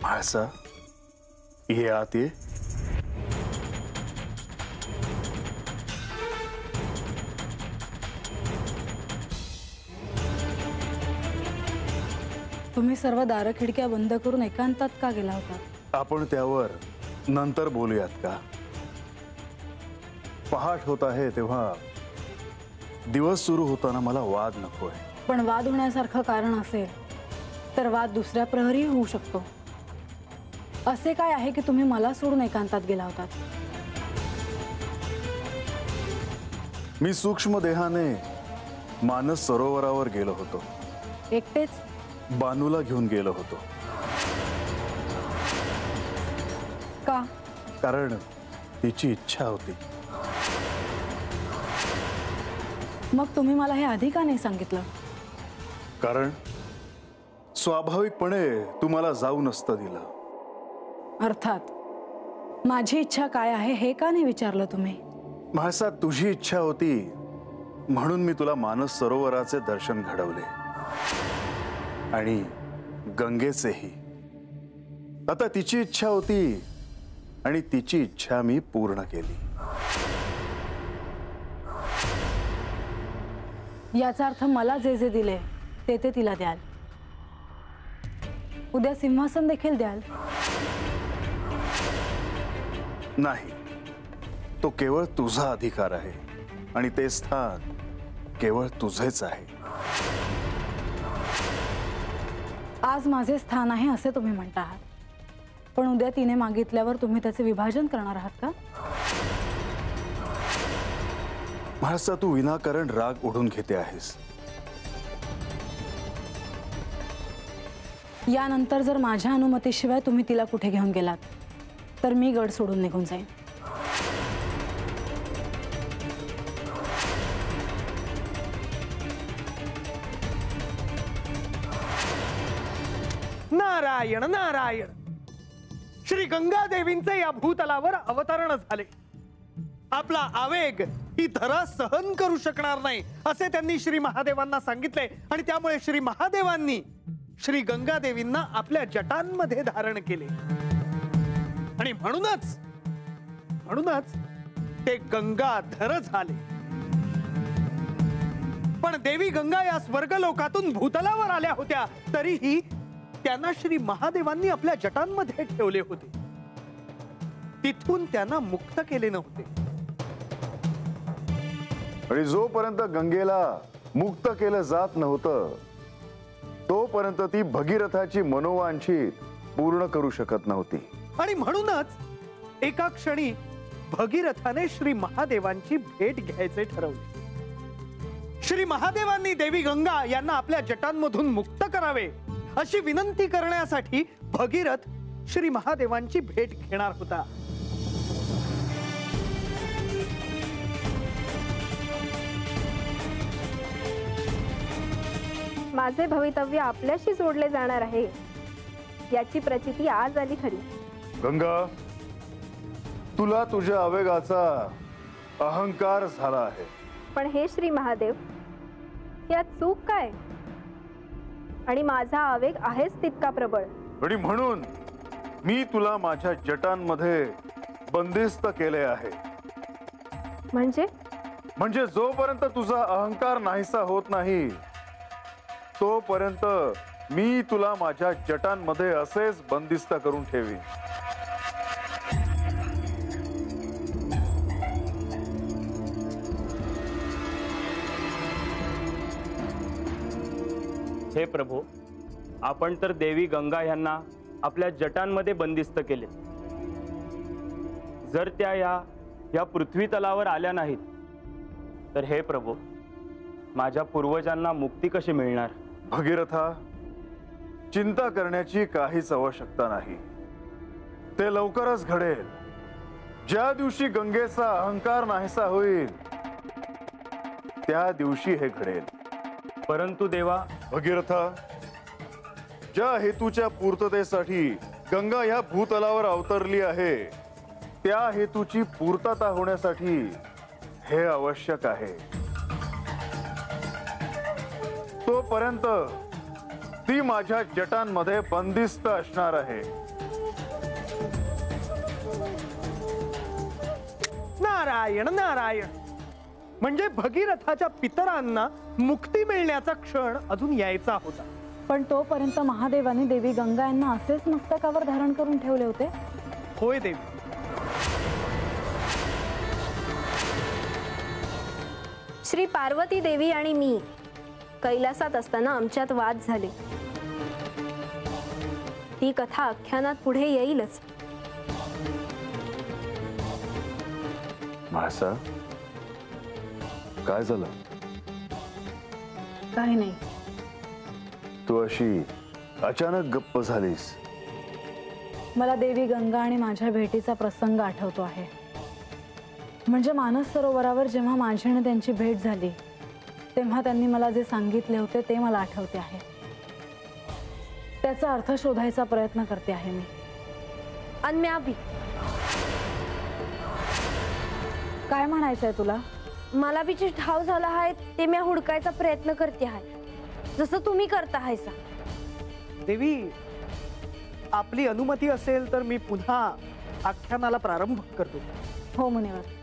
म्हाळसा, ये आत ये. तुम्ही सर्व दार खिडक्या बंद करून एकांतात का गेला होता? आपण त्यावर नंतर बोलूयात का? पहाट होत आहे तेव्हा दिवस सुरू होताना मला वाद नकोय. पण वाद होण्यासारखं कारण असेल तर वाद दुसऱ्या प्रहरी होऊ शकतो. असे काय आहे की तुम्ही मला सोडून एकांतात गेला होतात? मी सूक्ष्म देहाने मानस सरोवरावर गेलो होतो. एकटेच? बानूला घेऊन गेलो होतो. का? कारण तिची इच्छा होती. मग तुम्ही मला हे आधी का नाही सांगितलं? कारण स्वाभाविकपणे तुम्हाला जाऊ नसतं दिलं. अर्थात माझी इच्छा काय आहे हे का नाही विचारलं तुम्ही? म्हाळसा, तुझी इच्छा होती म्हणून मी तुला मानस सरोवराचे दर्शन घडवले आणि गंगेचेही. आता तिची इच्छा होती आणि तिची इच्छा मी पूर्ण केली. याचा अर्थ मला जे जे दिले ते ते तिला द्याल. उद्या सिंहासन देखील द्याल? नाही, तो केवळ तुझा अधिकार आहे आणि ते स्थान केवळ तुझेच आहे. आज माझे स्थान आहे असे तुम्ही म्हणता आहात, पण उद्या तिने मागितल्यावर तुम्ही त्याचे विभाजन करणार आहात का? म्हाळसा, तू विनाकारण राग ओढून घेते आहेस. यानंतर जर माझ्या अनुमतीशिवाय तुम्ही तिला कुठे घेऊन गेलात तर मी गड सोडून निघून जाईन. नारायण नारायण. श्री गंगा देवींचे या भूतलावर अवतरण झाले. आपला आवेग ही धरा सहन करू शकणार नाही असे त्यांनी श्री महादेवांना सांगितले आणि त्यामुळे श्री महादेवांनी श्री गंगा देवींना आपल्या जटांमध्ये धारण केले आणि म्हणूनच ते गंगाधर झाले. पण देवी गंगा या स्वर्गलोकातून भूतलावर आल्या होत्या तरीही त्यांना श्री महादेवांनी आपल्या जटांमध्ये ठेवले होते. तिथून त्यांना मुक्त केले नव्हते. आणि जोपर्यंत गंगेला मुक्त केलं जात नव्हतं तोपर्यंत ती भगीरथाची मनोवांछित पूर्ण करू शकत नव्हती. आणि म्हणूनच एका क्षणी भगीरथाने श्री महादेवांची भेट घ्यायचे ठरवले. श्री महादेवांनी देवी गंगा यांना आपल्या जटांमधून मुक्त करावे अशी विनंती करण्यासाठी भगीरथ श्री महादेवांची भेट घेणार होता. माझे भवितव्य आपल्याशी जोडले जाणार आहे याची प्रचिती आज आली खरी. गंगा, तुला तुझ्या आवेगाचा अहंकार झाला आहे. पण हे श्री महादेव, यात चूक काय? आणि माझा आवेग आहेच तितका प्रबळ. आणि म्हणून मी तुला माझ्या जटांमध्ये बंदिस्त केले आहे. म्हणजे जोपर्यंत तुझा अहंकार नाहीसा होत नाही तोपर्यंत मी तुला माझ्या जटांमध्ये असेच बंदिस्त करून ठेवीन. हे प्रभू, आपण तर देवी गंगा यांना आपल्या जटांमध्ये बंदिस्त केले. जर त्या या पृथ्वी तलावर आल्या नाहीत तर हे प्रभू, माझ्या पूर्वजांना मुक्ती कशी मिळणार? भगीरथा, चिंता करण्याची काहीच आवश्यकता नाही. ते लवकरच घडेल. ज्या दिवशी गंगेचा अहंकार नाहीसा होईल त्या दिवशी हे घडेल. परंतु देवा, भगीरथा, ज्या हेतूच्या पूर्ततेसाठी गंगा ह्या भूतलावर अवतरली आहे त्या हेतूची पूर्तता होण्यासाठी हे आवश्यक आहे. तोपर्यंत ती माझ्या जटांमध्ये बंदिस्त असणार आहे. नारायण नारायण. म्हणजे भगीरथाच्या पितरांना मुक्ती मिळण्याचा क्षण अजून यायचा होता. पण तोपर्यंत महादेवाने देवी गंगा यांना असेच मस्तकावर धारण करून ठेवले होते. होय देवी. श्री पार्वती देवी आणि मी कैलासात असताना आमच्यात वाद झाले. ती कथा आख्यानात पुढे येईलच. म्हाळसा, काय झालं? काही नाही. तू अशी अचानक गप्प झालीस. मला देवी गंगा आणि माझ्या भेटीचा प्रसंग आठवतो आहे. म्हणजे मानस सरोवरावर जेव्हा माझी आणि त्यांची भेट झाली तेव्हा त्यांनी मला जे सांगितले होते ते मला आठवते आहे. त्याचा अर्थ शोधायचा प्रयत्न करते आहे मी. आणि म्या बी. काय म्हणायचंय तुला? मला बी जे ठाव झाला आहे ते मी हुडकायचा प्रयत्न करते आहे, जसं तुम्ही करता आहेसा. देवी, आपली अनुमती असेल तर मी पुन्हा आख्यानाला प्रारंभ करतो. हो मुनिवर,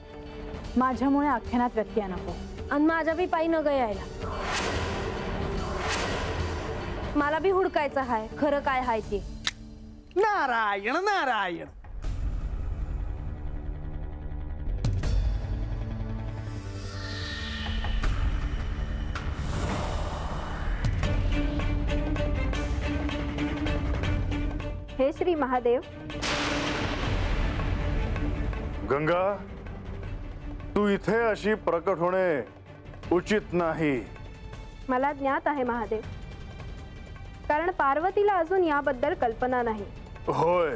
माझ्यामुळे आख्यानात व्यत्यय नको. आणि माझ्या बी पायी न यायला. मला बी हुडकायचं आहे खरं काय आहे ते. नारायण नारायण. हे श्री महादेव. गंगा, तू इथे अशी प्रकट होणे उचित नाही. मला ज्ञात आहे महादेव, कारण पार्वतीला अजून याबद्दल कल्पना नाही. होय,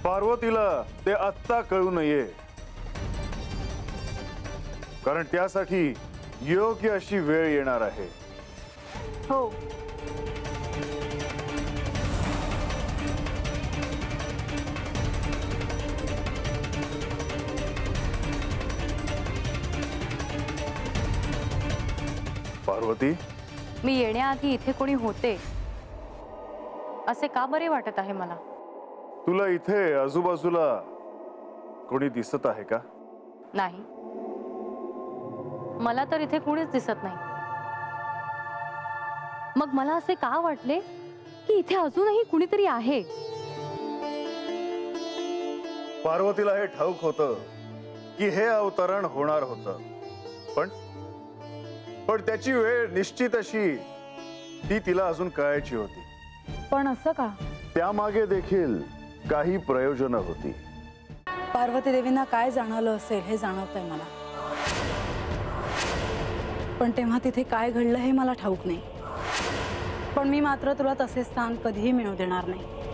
पार्वतीला ते आत्ता कळू नये, कारण त्यासाठी योग्य अशी वेळ येणार आहे. हो. पार्वती, मी येण्याआधी इथे कोणी होते असे का बरे वाटत आहे मला? तुला इथे आजूबाजूला कोणी दिसत आहे का? नाही, मला तर इथे कोणीच दिसत नाही. मग मला असे का वाटले की इथे अजूनही कुणीतरी आहे? पार्वतीला हे ठाऊक होतं की हे अवतरण होणार होतं, पण त्याची वेळ निश्चित अशी ती तिला अजून कळायची होती. पण असं का? त्यामागे देखील काही प्रयोजन होती. पार्वती देवींना काय जाणवलं असेल हे जाणवतंय मला, पण तेव्हा तिथे काय घडलं हे मला ठाऊक नाही. पण मी मात्र तुला तसे स्थान कधीही मिळू देणार नाही.